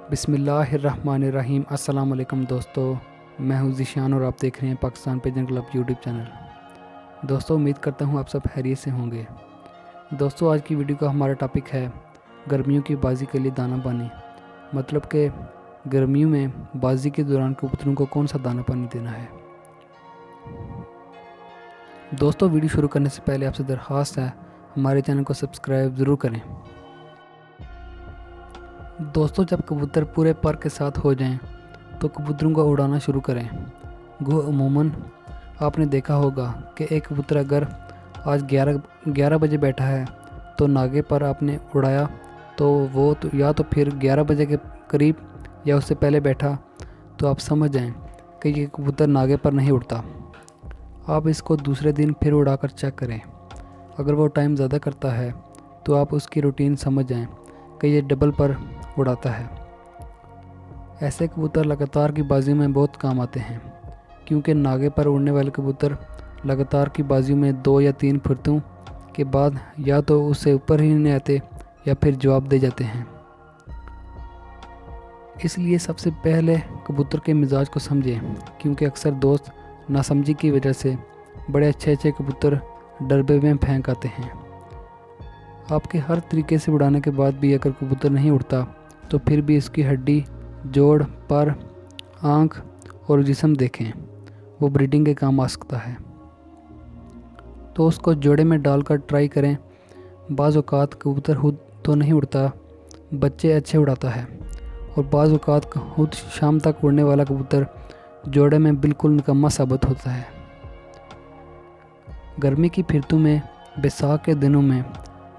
बिस्मिल्लाहिर्रहमानिर्रहीम। अस्सलाम वालेकुम दोस्तों, मैं हूं ज़ीशान और आप देख रहे हैं Pakistan pigeon club YouTube channel. दोस्तों, उम्मीद करता हूं आप सब खैरियत से होंगे। दोस्तों, आज की वीडियो का हमारा टॉपिक है गर्मियों की बाजी के लिए दाना पानी। मतलब कि गर्मियों में बाजी के दौरान कबूतरों को कौन सा दाना पानी देना है। दोस्तों, वीडियो शुरू करने से पहले आपसे दरख्वास्त है, हमारे चैनल को सब्सक्राइब ज़रूर करें। दोस्तों, जब कबूतर पूरे पर के साथ हो जाएं, तो कबूतरों को उड़ाना शुरू करें। गो अमूमन आपने देखा होगा कि एक कबूतर अगर आज 11 बजे बैठा है तो नागे पर आपने उड़ाया तो वो या तो फिर 11 बजे के करीब या उससे पहले बैठा, तो आप समझ जाएं कि ये कबूतर नागे पर नहीं उड़ता। आप इसको दूसरे दिन फिर उड़ाकर चेक करें। अगर वो टाइम ज़्यादा करता है तो आप उसकी रूटीन समझ जाएं कि ये डबल पर उड़ाता है। ऐसे कबूतर लगातार की बाजी में बहुत काम आते हैं, क्योंकि नागे पर उड़ने वाले कबूतर लगातार की बाजियों में 2 या 3 फिरतों के बाद या तो उससे ऊपर ही नहीं आते या फिर जवाब दे जाते हैं। इसलिए सबसे पहले कबूतर के मिजाज को समझें, क्योंकि अक्सर दोस्त नासमझी की वजह से बड़े अच्छे कबूतर डरबे में फेंक आते हैं। आपके हर तरीके से उड़ाने के बाद भी अगर कबूतर नहीं उड़ता तो फिर भी इसकी हड्डी, जोड़, पर, आँख और जिस्म देखें, वो ब्रीडिंग के काम आ सकता है। तो उसको जोड़े में डालकर ट्राई करें। बाज़ औक़ात कबूतर खुद तो नहीं उड़ता, बच्चे अच्छे उड़ाता है, और बाज़ औक़ात खुद शाम तक उड़ने वाला कबूतर जोड़े में बिल्कुल निकम्मा साबित होता है। गर्मी की फिरतों में बैसाख के दिनों में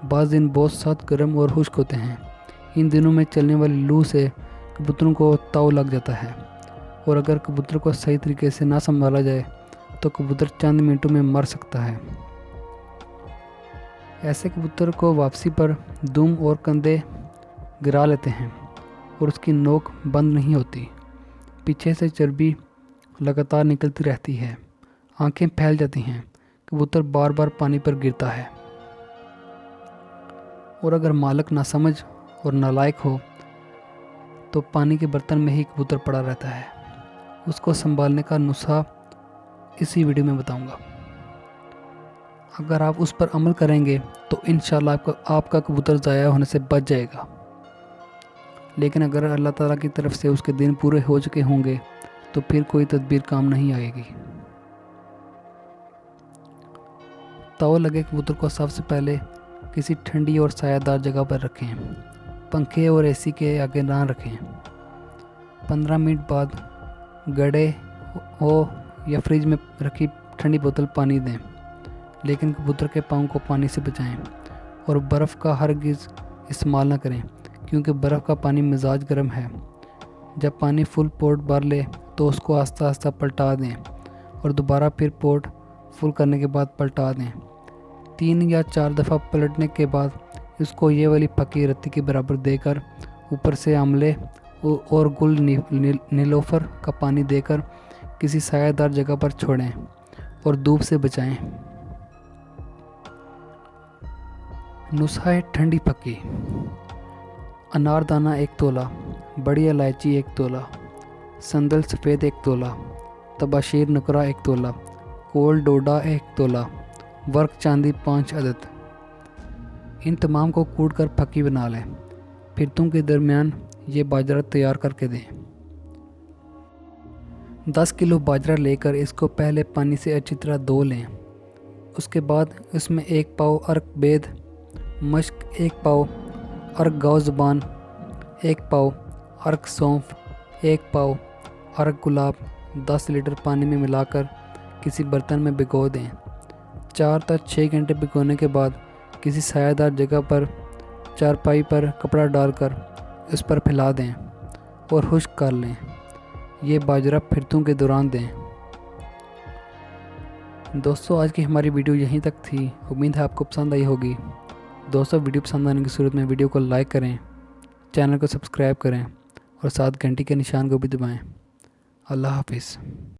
बाज़ दिन बहुत सख्त गर्म और खुश्क होते हैं। इन दिनों में चलने वाली लू से कबूतरों को ताव लग जाता है, और अगर कबूतर को सही तरीके से ना संभाला जाए तो कबूतर चंद मिनटों में मर सकता है। ऐसे कबूतर को वापसी पर दुम और कंधे गिरा लेते हैं और उसकी नोक बंद नहीं होती। पीछे से चर्बी लगातार निकलती रहती है, आंखें फैल जाती हैं, कबूतर बार बार पानी पर गिरता है। और अगर मालिक नासमझ और नालायक हो तो पानी के बर्तन में ही कबूतर पड़ा रहता है। उसको संभालने का नुस्खा इसी वीडियो में बताऊंगा। अगर आप उस पर अमल करेंगे तो इंशाल्लाह आपका कबूतर ज़ाया होने से बच जाएगा। लेकिन अगर अल्लाह ताला की तरफ से उसके दिन पूरे हो चुके होंगे तो फिर कोई तदबीर काम नहीं आएगी। ताव लगे कबूतर को सबसे पहले किसी ठंडी और सायादार जगह पर रखें। पंखे और एसी के आगे ना रखें। 15 मिनट बाद गड़े हो या फ्रिज में रखी ठंडी बोतल पानी दें, लेकिन कबूतर के पाँव को पानी से बचाएं। और बर्फ़ का हरगिज़ इस्तेमाल ना करें, क्योंकि बर्फ़ का पानी मिजाज गर्म है। जब पानी फुल पोर्ट भर ले तो उसको आस्ता आस्ता पलटा दें और दोबारा फिर पोर्ट फुल करने के बाद पलटा दें। 3 या 4 दफ़ा पलटने के बाद इसको ये वाली पकी रत्ती के बराबर देकर ऊपर से आमले और गुल नीलोफर का पानी देकर किसी सायादार जगह पर छोड़ें और धूप से बचाएं। नुस्खा है ठंडी पकी। अनारदाना 1 तोला, बड़ी इलायची 1 तोला, संदल सफ़ेद 1 तोला, तबाशीर नुकरा 1 तोला, कोल डोडा 1 तोला, वर्क चांदी 5 अदद। इन तमाम को कूट कर पकी बना लें। फिरतों के दरमियान ये बाजरा तैयार करके दें। 10 किलो बाजरा लेकर इसको पहले पानी से अच्छी तरह धो लें। उसके बाद इसमें 1 पाव अर्क बेद, मश्क 1 पाव, अर्क गाव ज़ुबान 1 पाव, अर्क सौंफ 1 पाव, अर्क गुलाब 10 लीटर पानी में मिलाकर किसी बर्तन में भिगो दें। 4 से 6 घंटे भिगोने के बाद किसी सायादार जगह पर चारपाई पर कपड़ा डालकर उस पर फैला दें और खुश्क कर लें। ये बाजरा फिरतों के दौरान दें। दोस्तों, आज की हमारी वीडियो यहीं तक थी। उम्मीद है आपको पसंद आई होगी। दोस्तों, वीडियो पसंद आने की सूरत में वीडियो को लाइक करें, चैनल को सब्सक्राइब करें और साथ घंटी के निशान को भी दबाएं। अल्लाह हाफिज़।